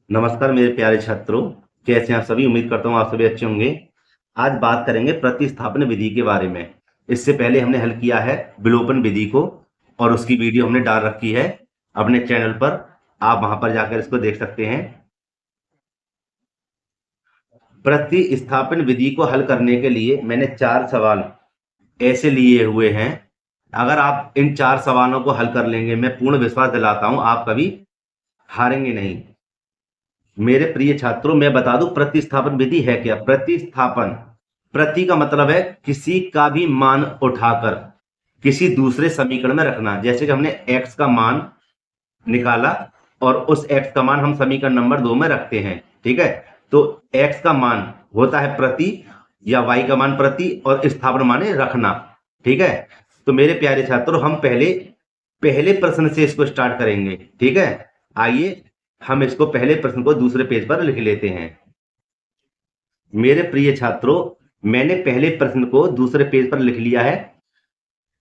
नमस्कार मेरे प्यारे छात्रों, कैसे हैं आप सभी। उम्मीद करता हूँ आप सभी अच्छे होंगे। आज बात करेंगे प्रतिस्थापन विधि के बारे में। इससे पहले हमने हल किया है विलोपन विधि को और उसकी वीडियो हमने डाल रखी है अपने चैनल पर। आप वहां पर जाकर इसको देख सकते हैं। प्रतिस्थापन विधि को हल करने के लिए मैंने 4 सवाल ऐसे लिए हुए हैं। अगर आप इन 4 सवालों को हल कर लेंगे, मैं पूर्ण विश्वास दिलाता हूं आप कभी हारेंगे नहीं। मेरे प्रिय छात्रों, मैं बता दूं प्रतिस्थापन विधि है क्या। प्रतिस्थापन, प्रति का मतलब है किसी का भी मान उठाकर किसी दूसरे समीकरण में रखना। जैसे कि हमने x का मान निकाला और उस x का मान हम समीकरण नंबर 2 में रखते हैं। ठीक है, तो x का मान होता है प्रति या y का मान प्रति और स्थापन माने रखना। ठीक है, तो मेरे प्यारे छात्रों, हम पहले पहले प्रश्न से इसको स्टार्ट करेंगे। ठीक है, आइए हम इसको पहले प्रश्न को दूसरे पेज पर लिख लेते हैं। मेरे प्रिय छात्रों, मैंने पहले प्रश्न को दूसरे पेज पर लिख लिया है।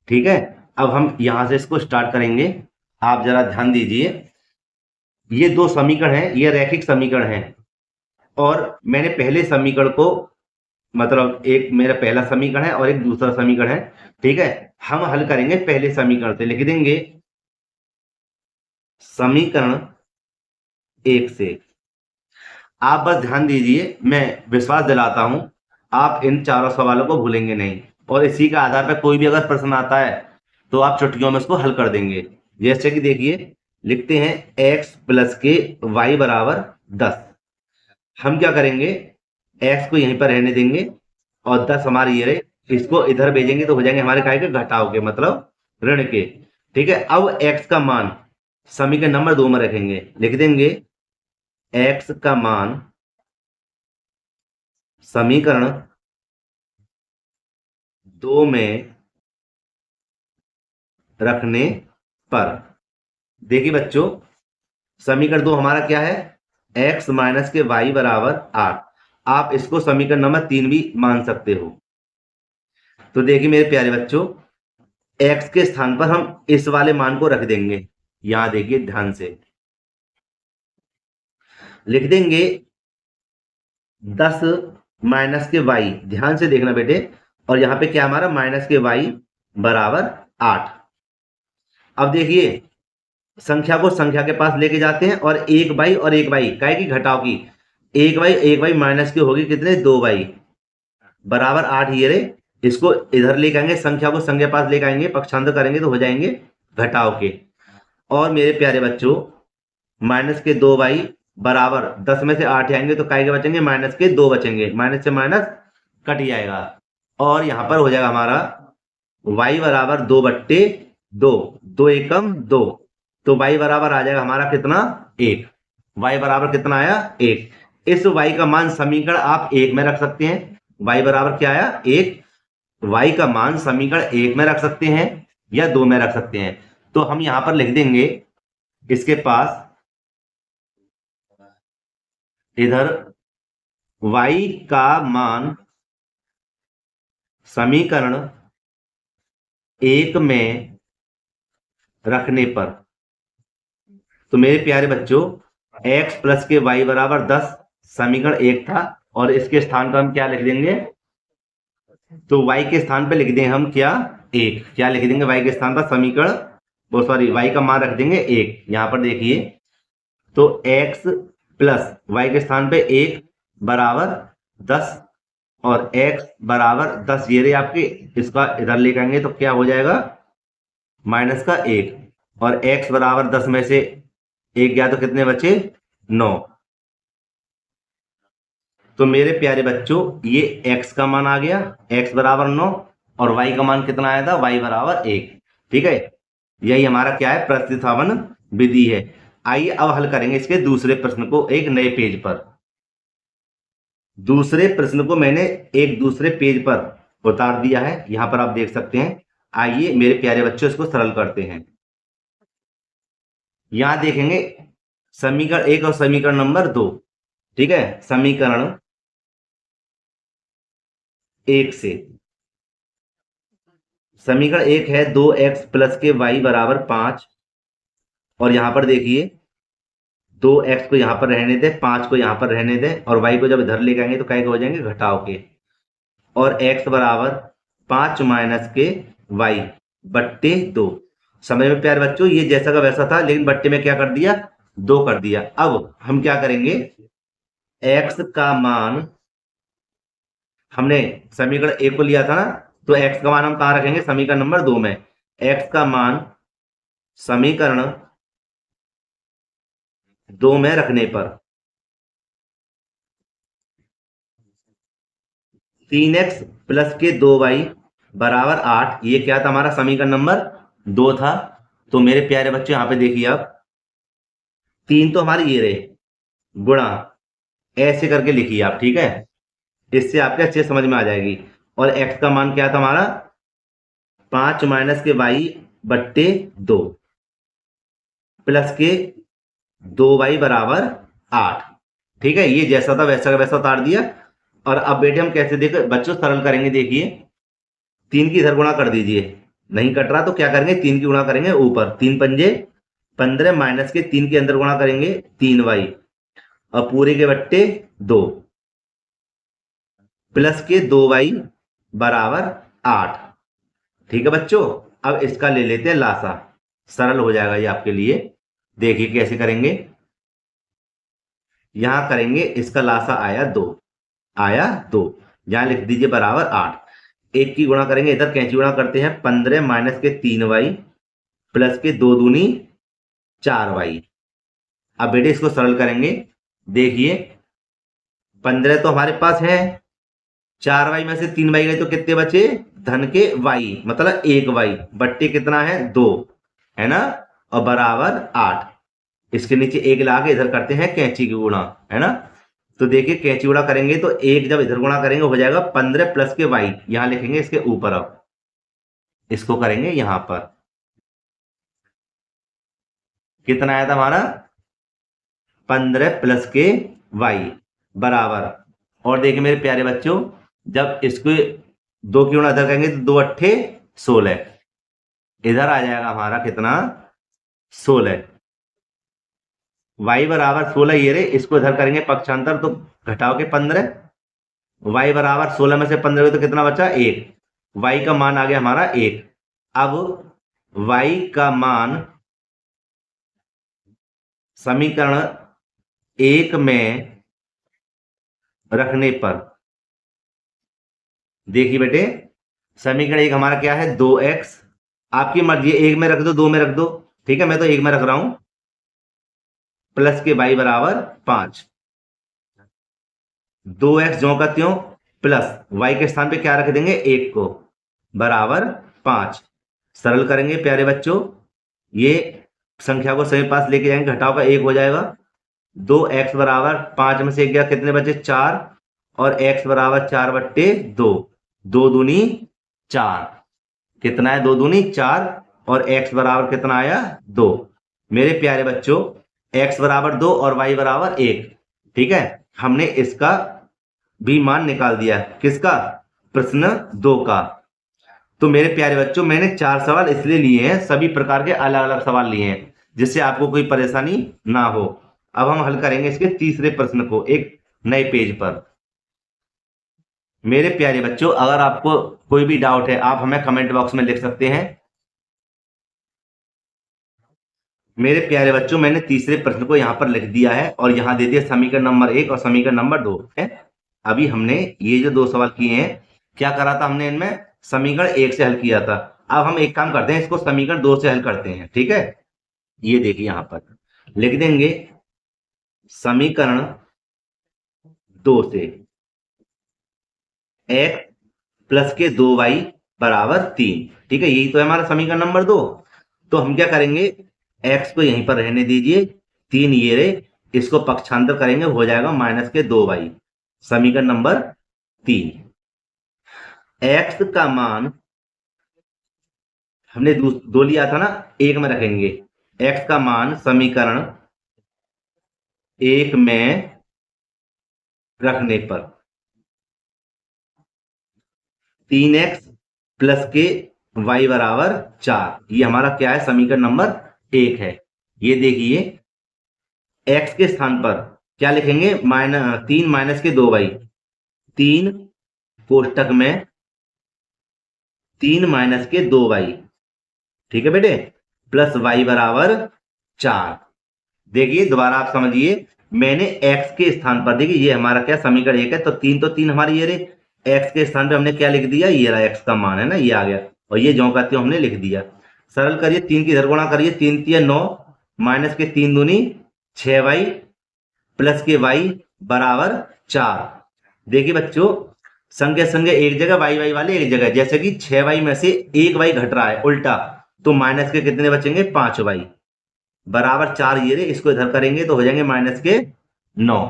ठीक है, अब हम यहां से इसको स्टार्ट करेंगे। आप जरा ध्यान दीजिए, ये 2 समीकरण हैं, ये रैखिक समीकरण हैं और मैंने पहले समीकरण को, मतलब एक मेरा पहला समीकरण है और एक दूसरा समीकरण है। ठीक है, हम हल करेंगे पहले समीकरण से। लिख देंगे समीकरण 1 से। आप बस ध्यान दीजिए, मैं विश्वास दिलाता हूं आप इन चारों सवालों को भूलेंगे नहीं और इसी के आधार पर कोई भी अगर प्रश्न आता है तो आप चुटकियों में इसको हल कर देंगे। जैसे कि देखिए, लिखते हैं x प्लस के y बराबर 10। हम क्या करेंगे, x को यहीं पर रहने देंगे और 10 हमारे ये रहे, इसको इधर भेजेंगे तो हो जाएंगे हमारे काय के घटाव के, मतलब ऋण के। ठीक है, अब x का मान समीकरण नंबर 2 में रखेंगे। लिख देंगे x का मान समीकरण 2 में रखने पर। देखिए बच्चों, समीकरण 2 हमारा क्या है, x माइनस के y बराबर 8। आप इसको समीकरण नंबर 3 भी मान सकते हो। तो देखिए मेरे प्यारे बच्चों, x के स्थान पर हम इस वाले मान को रख देंगे। यहां देखिए ध्यान से, लिख देंगे 10 माइनस के y। ध्यान से देखना बेटे, और यहां पे क्या हमारा माइनस के y बराबर 8। अब देखिए, संख्या को संख्या के पास लेके जाते हैं और एक बाई और एक बाई काय की घटाव की, एक बाई माइनस की होगी कितने, 2 बाई बराबर 8। ये रे, इसको इधर लेके आएंगे, संख्या को संख्या के पास लेके आएंगे, पक्षांतर करेंगे तो हो जाएंगे घटाव के। और मेरे प्यारे बच्चों, माइनस के 2 बाई बराबर 10 में से 8 आएंगे तो काय के बचेंगे, माइनस के 2 बचेंगे। माइनस से माइनस कट जाएगा और यहां पर हो जाएगा हमारा y बराबर 2/2, 2 एकम 2, तो y बराबर आ जाएगा हमारा कितना, 1। y बराबर कितना आया, 1। इस y का मान समीकरण आप 1 में रख सकते हैं। y बराबर क्या आया, 1। y का मान समीकरण 1 में रख सकते हैं या 2 में रख सकते हैं। तो हम यहां पर लिख देंगे इसके पास इधर y का मान समीकरण 1 में रखने पर। तो मेरे प्यारे बच्चों, x प्लस के y बराबर 10 समीकरण 1 था और इसके स्थान पर हम क्या लिख देंगे, तो y के स्थान पे लिख देंगे हम क्या, 1। क्या लिख देंगे y के स्थान पर, समीकरण, वो सॉरी y का मान रख देंगे 1। यहां पर देखिए, तो x प्लस y के स्थान पे 1 बराबर 10 और x बराबर 10 ये रहे आपके, इसका इधर लेकर आएंगे तो क्या हो जाएगा, माइनस का 1। और x बराबर 10 में से 1 गया तो कितने बचे, 9। तो मेरे प्यारे बच्चों, ये x का मान आ गया, x बराबर 9, और y का मान कितना आया था, y बराबर 1। ठीक है, यही हमारा क्या है, प्रतिस्थापन विधि है। आइए अब हल करेंगे इसके दूसरे प्रश्न को एक नए पेज पर। दूसरे प्रश्न को मैंने एक दूसरे पेज पर उतार दिया है, यहां पर आप देख सकते हैं। आइए मेरे प्यारे बच्चों, इसको सरल करते हैं। यहां देखेंगे समीकरण 1 और समीकरण नंबर 2। ठीक है, समीकरण 1 से, समीकरण 1 है 2x प्लस के y बराबर 5 और यहां पर देखिए 2x को यहाँ पर रहने दे, 5 को यहाँ पर रहने दे, और y को जब इधर लेके आएंगे तो क्या हो जाएंगे, घटाव के। और x बराबर 5 माइनस के y बट्टे 2। समझ में प्यारे बच्चों, ये जैसा का वैसा था, लेकिन बट्टे में क्या कर दिया, 2 कर दिया। अब हम क्या करेंगे, x का मान, हमने समीकरण 1 को लिया था ना, तो x का मान हम कहाँ रखेंगे, समीकरण नंबर 2 में। x का मान समीकरण 2 में रखने पर 3x प्लस के 2y बराबर 8, ये क्या था, हमारा समीकरण नंबर 2 था। तो मेरे प्यारे बच्चे यहाँ पे देखिए, आप 3 तो हमारे ये रहे, गुणा ऐसे करके लिखिए आप, ठीक है, इससे आपके अच्छे समझ में आ जाएगी। और x का मान क्या था हमारा, 5 माइनस के y बट्टे 2 प्लस के 2y बराबर 8, ठीक है। ये जैसा था वैसा का वैसा उतार दिया। और अब बेटे हम कैसे देखो बच्चों, सरल करेंगे, देखिए 3 की इधर गुणा कर दीजिए, नहीं कट रहा तो क्या करेंगे, 3 की गुणा करेंगे ऊपर, 3 पंजे 15 माइनस के 3 के अंदर गुणा करेंगे 3y और पूरे के बट्टे 2 प्लस के 2y बराबर 8, ठीक है बच्चों। अब इसका ले लेते हैं लासा, सरल हो जाएगा ये आपके लिए। देखिए कैसे करेंगे, यहां करेंगे, इसका लासा आया 2, आया 2, यहां लिख दीजिए बराबर 8। 1 की गुणा करेंगे, इधर कैंची गुणा करते हैं, 15 माइनस के 3y प्लस के 2 दूनी 4y। अब बेटे इसको सरल करेंगे, देखिए 15 तो हमारे पास है, 4y में से 3y गए तो कितने बचे, धन के y, मतलब 1y बट्टे कितना है 2, है ना, और बराबर 8। इसके नीचे 1 ला के इधर करते हैं कैंची की गुणा, है ना। तो देखिए कैंची गुणा करेंगे तो 1 जब इधर गुणा करेंगे हो जाएगा 15 प्लस के y, यहां लिखेंगे इसके ऊपर। अब इसको करेंगे यहां पर, कितना आया था हमारा, 15 प्लस के y बराबर। और देखिए मेरे प्यारे बच्चों, जब इसको 2 की गुणा इधर करेंगे तो 2 अट्ठे 16, इधर आ जाएगा हमारा कितना, 16। y बराबर 16 ये रे, इसको इधर करेंगे पक्षांतर तो घटाओ के 15, y बराबर 16 में से 15 तो कितना बचा, 1, y का मान आ गया हमारा 1। अब y का मान समीकरण 1 में रखने पर, देखिए बेटे समीकरण 1 हमारा क्या है, 2x, आपकी मर्जी है 1 में रख दो 2 में रख दो, ठीक है, मैं तो 1 में रख रहा हूं, प्लस के y बराबर 5, 2x ज्यों का त्यों प्लस y के स्थान पे क्या रख देंगे, 1 को, बराबर 5। सरल करेंगे प्यारे बच्चों, ये संख्या को सही पास लेके जाएंगे, घटाव का 1 हो जाएगा। 2x बराबर 5 में से 1 गया, कितने बचे 4, और x बराबर 4 बट्टे 2, 2 दूनी 4, कितना है 2 दूनी 4, और x बराबर कितना आया 2। मेरे प्यारे बच्चों x बराबर 2 और y बराबर 1, ठीक है, हमने इसका भी मान निकाल दिया, किसका, प्रश्न 2 का। तो मेरे प्यारे बच्चों मैंने 4 सवाल इसलिए लिए हैं, सभी प्रकार के अलग अलग सवाल लिए हैं, जिससे आपको कोई परेशानी ना हो। अब हम हल करेंगे इसके तीसरे प्रश्न को एक नए पेज पर। मेरे प्यारे बच्चों अगर आपको कोई भी डाउट है आप हमें कमेंट बॉक्स में लिख सकते हैं। मेरे प्यारे बच्चों मैंने तीसरे प्रश्न को यहाँ पर लिख दिया है और यहाँ दे दिया समीकरण नंबर 1 और समीकरण नंबर 2 है। अभी हमने ये जो 2 सवाल किए हैं, क्या करा था हमने, इनमें समीकरण 1 से हल किया था। अब हम एक काम करते हैं, इसको समीकरण 2 से हल करते हैं, ठीक है। ये देखिए यहाँ पर लिख देंगे समीकरण 2 से x प्लस के 2y बराबर 3, ठीक है, यही तो है हमारा समीकरण नंबर 2। तो हम क्या करेंगे, x को यहीं पर रहने दीजिए, 3 ये रहे, इसको पक्षांतर करेंगे हो जाएगा माइनस के 2y, समीकरण नंबर 3। x का मान हमने 2 लिया था ना, 1 में रखेंगे, x का मान समीकरण 1 में रखने पर 3x प्लस के y बराबर 4, ये हमारा क्या है, समीकरण नंबर 1 है। ये देखिए x के स्थान पर क्या लिखेंगे, 3 माइनस के 2y, 3 कोष्टक में 3 माइनस के 2y, ठीक है बेटे, प्लस y बराबर 4। देखिए दोबारा आप समझिए, मैंने x के स्थान पर, देखिए ये हमारा क्या समीकरण 1 है, तो 3 हमारी ये रे, x के स्थान पे हमने क्या लिख दिया, ये रहा x का मान है ना, ये आ गया, और ये जो कहते हो हमने लिख दिया। सरल करिए, 3 की इधर गुणा करिए, 3 3 9 माइनस के 3 दूनी 6y प्लस के y बराबर 4। देखिए बच्चों, संख्या संख्या एक जगह, y वाले एक जगह, जैसे कि 6y में से 1y घट रहा है उल्टा, तो माइनस के कितने बचेंगे, 5y बराबर 4। ये रे, इसको इधर करेंगे तो हो जाएंगे माइनस के 9,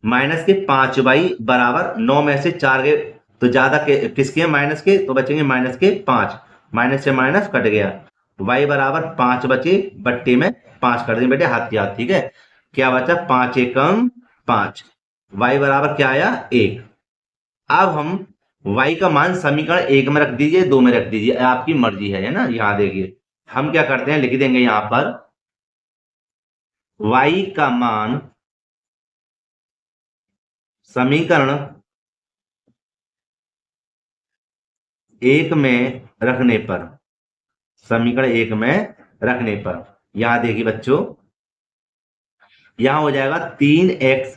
माइनस के 5y बराबर 9 में से 4 गए तो ज्यादा किसके हैं, माइनस के, तो बचेंगे माइनस के 5, माइनस से माइनस कट गया, y बराबर 5 बचे, बट्टे में 5 कर देंगे बेटे हाथ के हाथ, ठीक है, क्या बचा, 5 एकम 5, y बराबर क्या आया 1। अब हम y का मान समीकरण 1 में रख दीजिए, 2 में रख दीजिए, आपकी मर्जी है ना। यहां देखिए हम क्या करते हैं, लिख देंगे यहां पर y का मान समीकरण 1 में रखने पर, समीकरण 1 में रखने पर, यहां देखिए बच्चों, यहां हो जाएगा 3x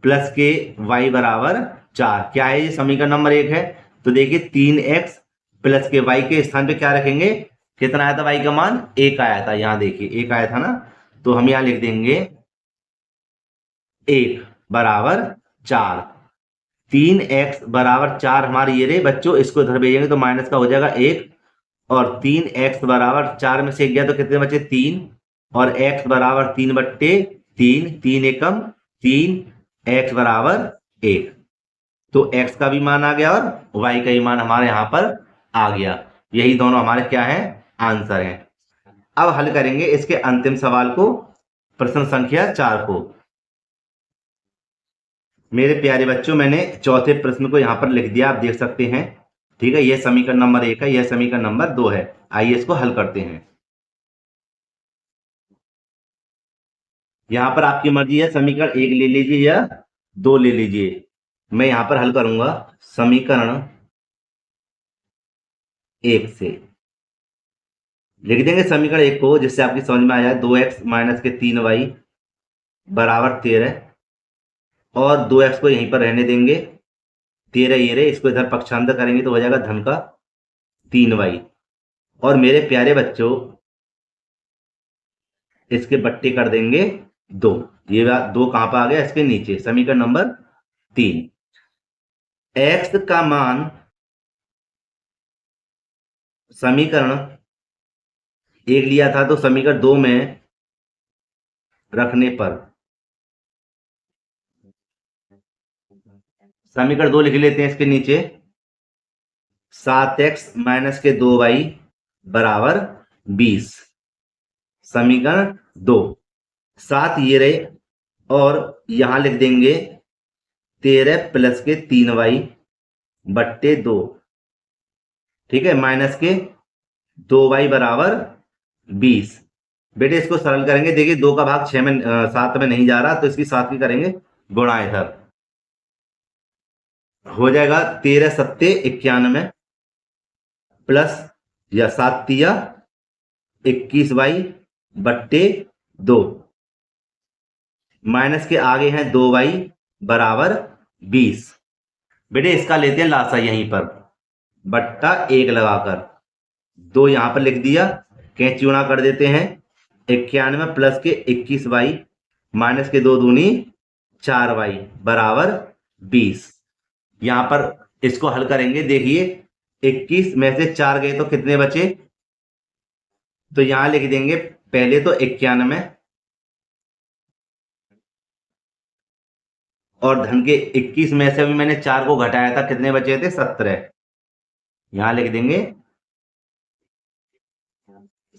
प्लस के y बराबर 4। क्या है, ये समीकरण नंबर 1 है, तो देखिए 3x प्लस के y के स्थान पे क्या रखेंगे, कितना आया था y का मान, 1 आया था, यहां देखिए 1 आया था ना, तो हम यहां लिख देंगे 1 बराबर 4, 3x बराबर 4 हमारे ये रहे बच्चों, इसको इधर भेजेंगे तो माइनस का हो जाएगा 1, और 3x बराबर 4 में से 1 गया तो कितने बचे 3, और x बराबर 3 बट्टे 3, 3 एकम 3, x बराबर 1, तो x का भी मान आ गया और y का भी मान हमारे यहां पर आ गया। यही दोनों हमारे क्या है, आंसर हैं। अब हल करेंगे इसके अंतिम सवाल को, प्रश्न संख्या 4 को। मेरे प्यारे बच्चों, मैंने चौथे प्रश्न को यहां पर लिख दिया, आप देख सकते हैं, ठीक है, यह समीकरण नंबर 1 है, यह समीकरण नंबर 2 है। आइए इसको हल करते हैं। यहां पर आपकी मर्जी है, समीकरण 1 ले लीजिए या 2 ले लीजिए, मैं यहां पर हल करूंगा समीकरण 1 से। लिख देंगे समीकरण 1 को, जिससे आपकी समझ में आ जाए, 2x माइनस के 3y बराबर 13, और 2x को यहीं पर रहने देंगे, 13 ये रहे, इसको इधर पक्षांतर करेंगे तो हो जाएगा धन का 3y, और मेरे प्यारे बच्चों इसके बट्टे कर देंगे 2। ये 2 कहां पर आ गया, इसके नीचे, समीकरण नंबर 3। x का मान समीकरण 1 लिया था, तो समीकरण 2 में रखने पर, समीकरण 2 लिख लेते हैं इसके नीचे, 7x माइनस के 2y बराबर 20, समीकरण 2, 7 ये रहे, और यहां लिख देंगे 13 प्लस के 3y बट्टे 2, ठीक है, माइनस के 2y बराबर 20। बेटे इसको सरल करेंगे, देखिए 2 का भाग 6 में 7 में नहीं जा रहा, तो इसकी 7 की करेंगे गुणा, इधर हो जाएगा 13 सत्ते 91 प्लस या 7 तिया 21y बट्टे 2, माइनस के आगे हैं 2y बराबर 20। बेटे इसका लेते हैं लासा, यहीं पर बट्टा 1 लगाकर, 2 यहां पर लिख दिया, कैंची गुणा कर देते हैं, 91 प्लस के 21y माइनस के 2 दूनी 4y बराबर 20। यहां पर इसको हल करेंगे, देखिए 21 में से 4 गए तो कितने बचे, तो यहां लिख देंगे पहले तो 91, और धन के 21 में से अभी मैंने 4 को घटाया था, कितने बचे थे 17, यहां लिख देंगे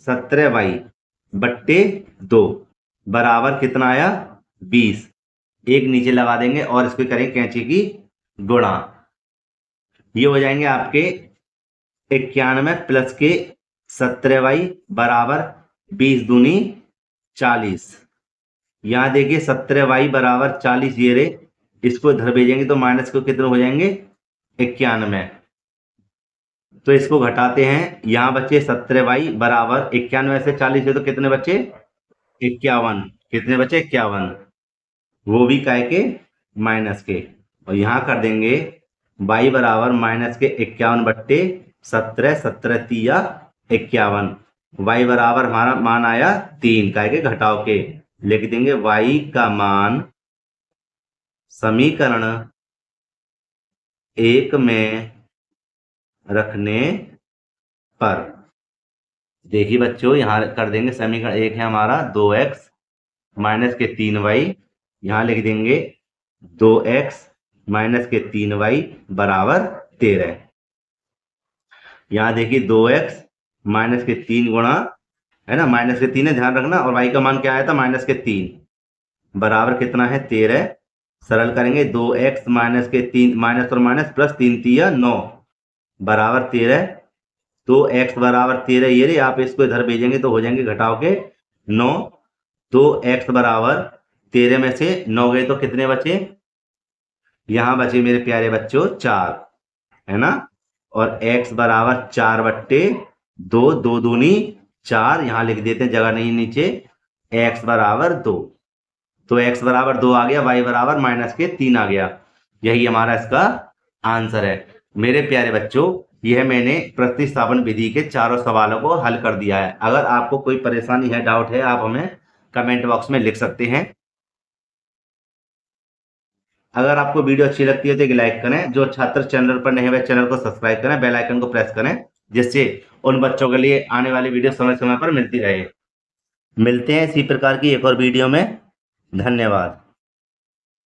17y बट्टे 2 बराबर कितना आया 20, एक नीचे लगा देंगे और इसको करेंगे कैंची की गुणा, ये हो जाएंगे आपके 91 प्लस के 17y बराबर 20 दूनी 40, यहाँ देखिए 17y बराबर 40 ये रे, इसको इधर भेजेंगे तो माइनस को कितने हो जाएंगे 91। तो इसको घटाते हैं, यहाँ बचे 17y बराबर 91 से 40 है तो कितने बचे 51। कितने बचे 51, वो भी काय के माइनस के। और यहाँ कर देंगे y बराबर माइनस के 51 बट्टे 17, 17 तिया 51। y बराबर हमारा मान आया 3 काय के घटाव के। लिख देंगे y का मान समीकरण 1 में रखने पर, देखिए बच्चों यहाँ कर देंगे समीकरण 1 है हमारा 2x माइनस के 3y, यहाँ लिख देंगे 2x माइनस के 3y बराबर 13। यहाँ देखिए 2x माइनस के 3 गुणा, है ना, माइनस के 3 है ध्यान रखना, और y का मान क्या आया था माइनस के 3 बराबर कितना है 13। सरल करेंगे 2x माइनस के 3, माइनस और माइनस प्लस 3 तिया 9 बराबर 13। तो x बराबर 13 ये रे, आप इसको इधर भेजेंगे तो हो जाएंगे घटाव के 9। तो x बराबर 13 में से 9 गए तो कितने बचे, यहाँ बचे मेरे प्यारे बच्चों 4, है ना। और x बराबर 4 बट्टे 2, 2 दूनी 4, यहाँ लिख देते हैं जगह नहीं नीचे, x बराबर 2। तो x बराबर 2 आ गया, y बराबर माइनस के 3 आ गया। यही हमारा इसका आंसर है। मेरे प्यारे बच्चों, यह मैंने प्रतिस्थापन विधि के चारों सवालों को हल कर दिया है। अगर आपको कोई परेशानी है, डाउट है, आप हमें कमेंट बॉक्स में लिख सकते हैं। अगर आपको वीडियो अच्छी लगती है तो एक लाइक करें, जो छात्र चैनल पर नए हुए चैनल को सब्सक्राइब करें, बेल आइकन को प्रेस करें, जिससे उन बच्चों के लिए आने वाली वीडियो समय समय पर मिलती रहे। मिलते हैं इसी प्रकार की एक और वीडियो में। धन्यवाद।